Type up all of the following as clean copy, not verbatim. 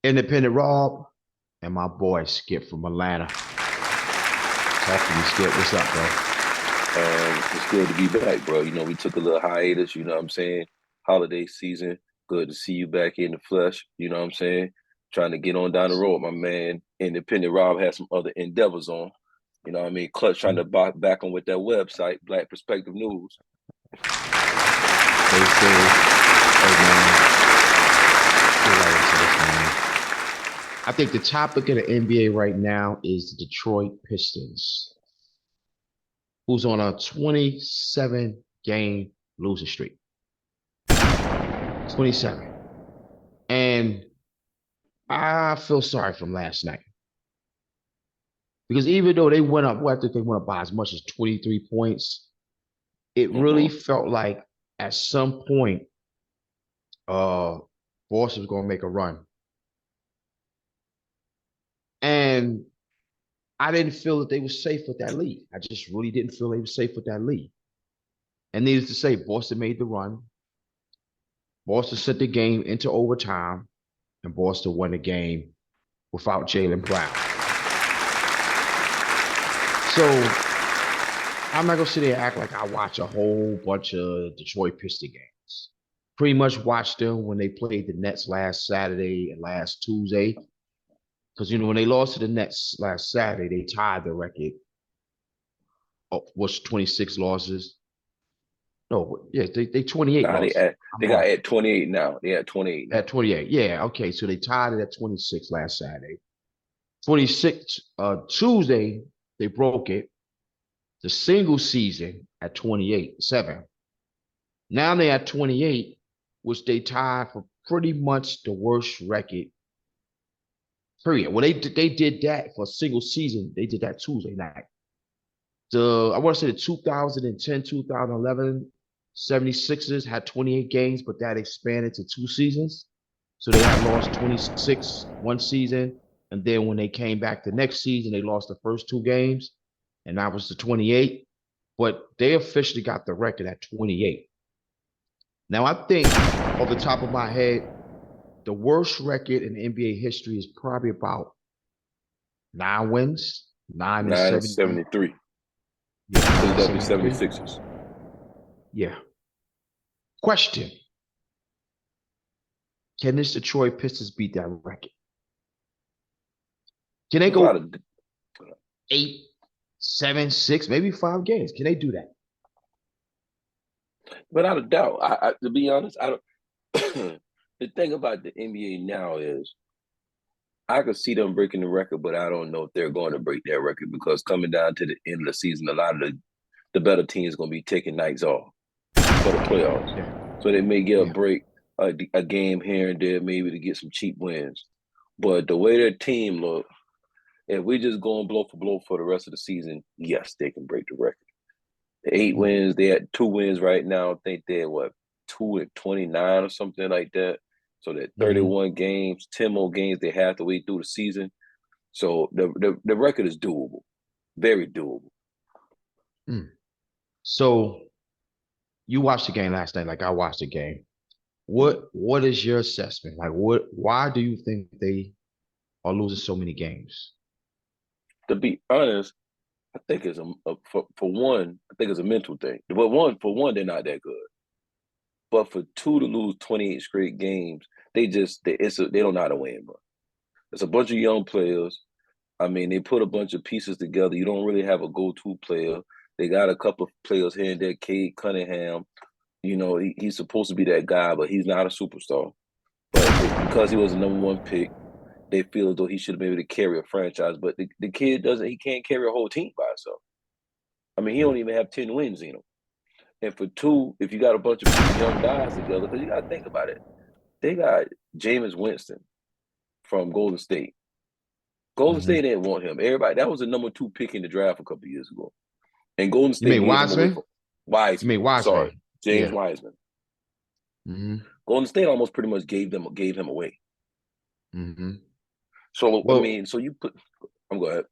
Independent Rob, and my boy Skip from Atlanta. Talk to me, Skip. What's up, bro? It's good to be back, bro. We took a little hiatus, you know what I'm saying? Holiday season. Good to see you back in the flesh, you know what I'm saying? Trying to get on down the road, my man. Independent Rob has some other endeavors on. You know what I mean? Clutch trying to back on with that website, Black Perspective News. They say, hey man, get right into this, man. I think the topic of the NBA right now is the Detroit Pistons, who's on a 27 game losing streak. 27. And I feel sorry from last night because even though they went up, well, I think they went up by as much as 23 points, it really Mm-hmm. felt like at some point, uh, Boston was going to make a run. And I didn't feel that they were safe with that lead. I just really didn't feel they were safe with that lead. And needless to say, Boston made the run. Boston sent the game into overtime, and Boston won the game without Jalen Brown. So I'm not gonna sit there and act like I watch a whole bunch of Detroit Piston games. Pretty much watched them when they played the Nets last Saturday and last Tuesday. Because when they lost to the Nets last Saturday, they tied the record. Was 26 losses. No, yeah, they 28 Nah, losses. I'm they got wrong. at 28 now. They at 28 now. At 28. Yeah, okay. So they tied it at 26 last Saturday. 26 Tuesday, they broke it. The single season at 28, 7. Now they at 28, which they tied for pretty much the worst record. Period. Well, they did that for a single season. They did that Tuesday night. I want to say the 2010, 2011 76ers had 28 games, but that expanded to 2 seasons. So they had lost 26 one season. And then when they came back the next season, they lost the first 2 games. And that was the 28. But they officially got the record at 28. Now, I think off the top of my head, the worst record in NBA history is probably about 9 wins, 9 and 70. 9-73. Yeah, nine and Philadelphia 73. 76ers. Yeah. Question: can this Detroit Pistons beat that record? Can they Without go a, 8, 7, 6, maybe 5 games? Can they do that? without a doubt. To be honest, I don't. The thing about the NBA now is I could see them breaking the record, but I don't know if they're going to break that record because coming down to the end of the season, a lot of the better teams going to be taking nights off for the playoffs. Yeah, So they may get a yeah. break, a game here and there, maybe to get some cheap wins. But the way their team look, if we just going blow for the rest of the season, yes, they can break the record. The 8 wins, they had 2 wins right now. I think they're what 2-29 or something like that. So that Mm-hmm. 31 games, 10 more games they have to wait through the season. So the record is doable, very doable. Mm. So you watched the game last night, like I watched the game. Mm. What is your assessment? Like, why do you think they are losing so many games? To be honest, I think it's for one, I think it's a mental thing. But for one, they're not that good. But for two to lose 28 straight games, they don't know how to win, bro. It's a bunch of young players. I mean, they put a bunch of pieces together. You don't really have a go-to player. They got a couple of players here and there. Cade Cunningham, he's supposed to be that guy, but he's not a superstar. But because he was the number one pick, they feel as though he should have been able to carry a franchise. But the kid doesn't. He can't carry a whole team by himself. I mean, he don't even have 10 wins in him. And for two, if you got a bunch of young guys together, because you got to think about it, they got Jameis Winston from Golden State. Golden State Mm-hmm. didn't want him. Everybody that was the number 2 pick in the draft a couple of years ago, and Golden You State mean gave him away Wiseman? for You mean Wiseman. Sorry, Wiseman? James Yeah. Wiseman. Mm-hmm. Golden State almost pretty much gave him away. Mm-hmm. So I Well, mean, so you put. I'm going ahead.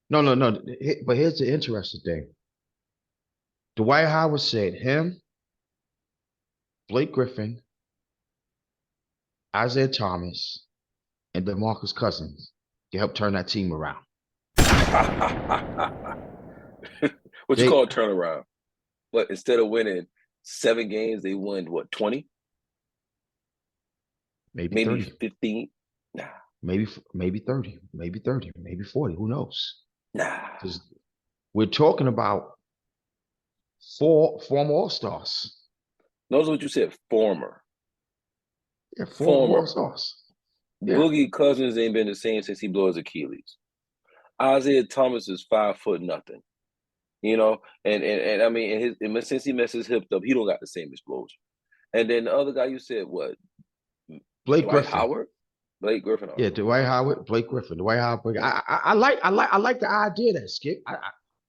no, no, no. But here's the interesting thing. Dwight Howard said him, Blake Griffin, Isaiah Thomas, and DeMarcus Cousins to help turn that team around. What you call a turnaround? But instead of winning 7 games, they won what, 20? Maybe Maybe 30. 15? Nah. Maybe 30, maybe 30, maybe 40. Who knows? Nah. Because we're talking about 4 former All-Stars. Notice what you said, former. Yeah, former Former. All-Stars. Yeah. Boogie Cousins ain't been the same since he blew his Achilles. Isaiah Thomas is 5 foot nothing. You know, and I mean, since he messed his hip up, he don't got the same explosion. And then the other guy you said, what? Blake Dwight Griffin. Howard? Blake Griffin. Yeah, Dwight Howard, Blake Griffin, Dwight Howard. I like the idea that Skip.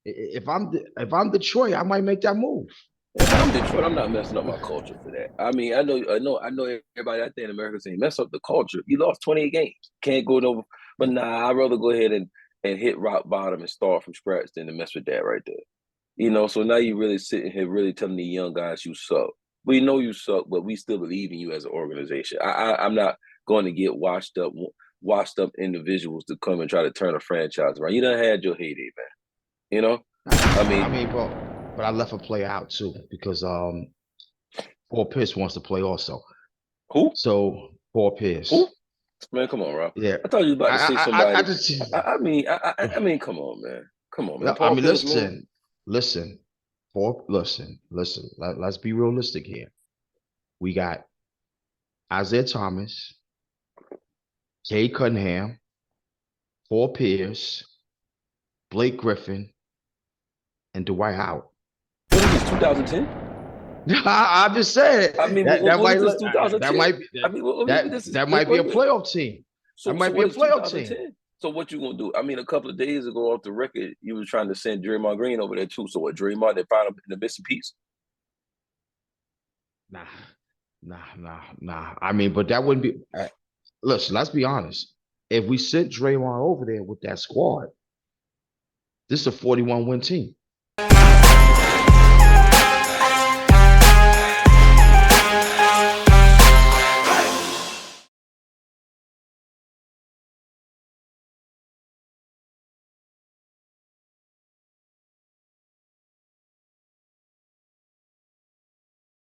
If I'm Detroit, I might make that move. If I'm Detroit, I'm not messing up my culture for that. I mean, I know everybody out there in America saying mess up the culture. You lost 28 games. Can't go no, but nah, I'd rather go ahead and hit rock bottom and start from scratch than to mess with that right there. You know, so now you really sitting here really telling the young guys you suck. We know you suck, but we still believe in you as an organization. I'm not going to get washed up individuals to come and try to turn a franchise around. You done had your heyday, man. You know? I mean, but I left a player out too because Paul Pierce wants to play also. Who? So Paul Pierce. Who? Man, come on, Rob. Yeah. I thought you were about to say somebody. I mean, come on, man. Come on, man. I mean, Pierce, listen. Paul, listen. Let's be realistic here. We got Isaiah Thomas, Jay Cunningham, Paul Pierce, Blake Griffin, and Dwight Howard. What is this, 2010? I'm just saying. I mean, that might be a playoff team. That might be a playoff team. So what you gonna do? I mean, a couple of days ago off the record, you was trying to send Draymond Green over there too. So what, Draymond, they found him in the missing piece? Nah. I mean, but that wouldn't be. Listen, let's be honest. If we sent Draymond over there with that squad, this is a 41-win team.